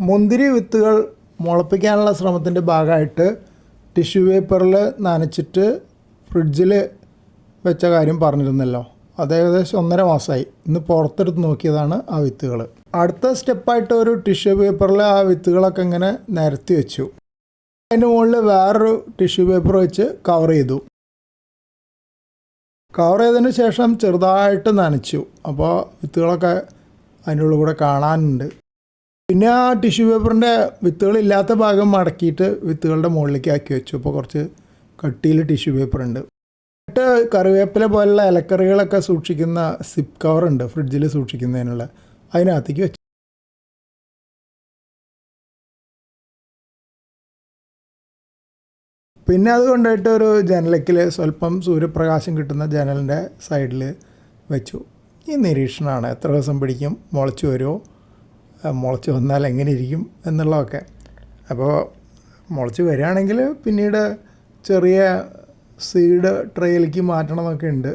മുന്തിരി വിത്തുകൾ മുളപ്പിക്കാനുള്ള ശ്രമത്തിൻ്റെ ഭാഗമായിട്ട് ടിഷ്യൂ പേപ്പറിൽ നനച്ചിട്ട് ഫ്രിഡ്ജിൽ വെച്ച കാര്യം പറഞ്ഞിരുന്നല്ലോ. അത് ഏകദേശം 1.5 മാസമായി. ഇന്ന് പുറത്തെടുത്ത് നോക്കിയതാണ് ആ വിത്തുകൾ. അടുത്ത സ്റ്റെപ്പായിട്ട് ഒരു ടിഷ്യൂ പേപ്പറിൽ ആ വിത്തുകളൊക്കെ ഇങ്ങനെ നിരത്തി വെച്ചു. അതിൻ്റെ മുകളിൽ വേറൊരു ടിഷ്യൂ പേപ്പർ വെച്ച് കവർ ചെയ്തു. കവർ ചെയ്തതിന് ശേഷം ചെറുതായിട്ട് നനച്ചു. അപ്പോൾ വിത്തുകളൊക്കെ അതിൻ്റെ ഉള്ളിൽ കൂടെ കാണാനുണ്ട്. പിന്നെ ആ ടിഷ്യൂ പേപ്പറിൻ്റെ വിത്തുകളില്ലാത്ത ഭാഗം മടക്കിയിട്ട് വിത്തുകളുടെ മുകളിലേക്ക് ആക്കി വെച്ചു. അപ്പോൾ കുറച്ച് കട്ടിയിൽ ടിഷ്യൂ പേപ്പർ ഉണ്ട്. എന്നിട്ട് കറിവേപ്പില പോലുള്ള ഇലക്കറികളൊക്കെ സൂക്ഷിക്കുന്ന സിപ്പ് കവറുണ്ട് ഫ്രിഡ്ജിൽ സൂക്ഷിക്കുന്നതിനുള്ള, അതിനകത്തേക്ക് വെച്ചു. പിന്നെ അത് കൊണ്ടുപോയിട്ട് ഒരു ജനലക്കിൽ സ്വല്പം സൂര്യപ്രകാശം കിട്ടുന്ന ജനലിൻ്റെ സൈഡിൽ വെച്ചു. ഈ നിരീക്ഷണമാണ്. എത്ര ദിവസം പിടിക്കും, മുളച്ച് വരുമോ, മുളച്ച് വന്നാൽ എങ്ങനെ ഇരിക്കും എന്നുള്ളതൊക്കെ. അപ്പോൾ മുളച്ച് വരികയാണെങ്കിൽ പിന്നീട് ചെറിയ സീഡ് ട്രേയിലേക്ക് മാറ്റണമെന്നൊക്കെ ഉണ്ട്.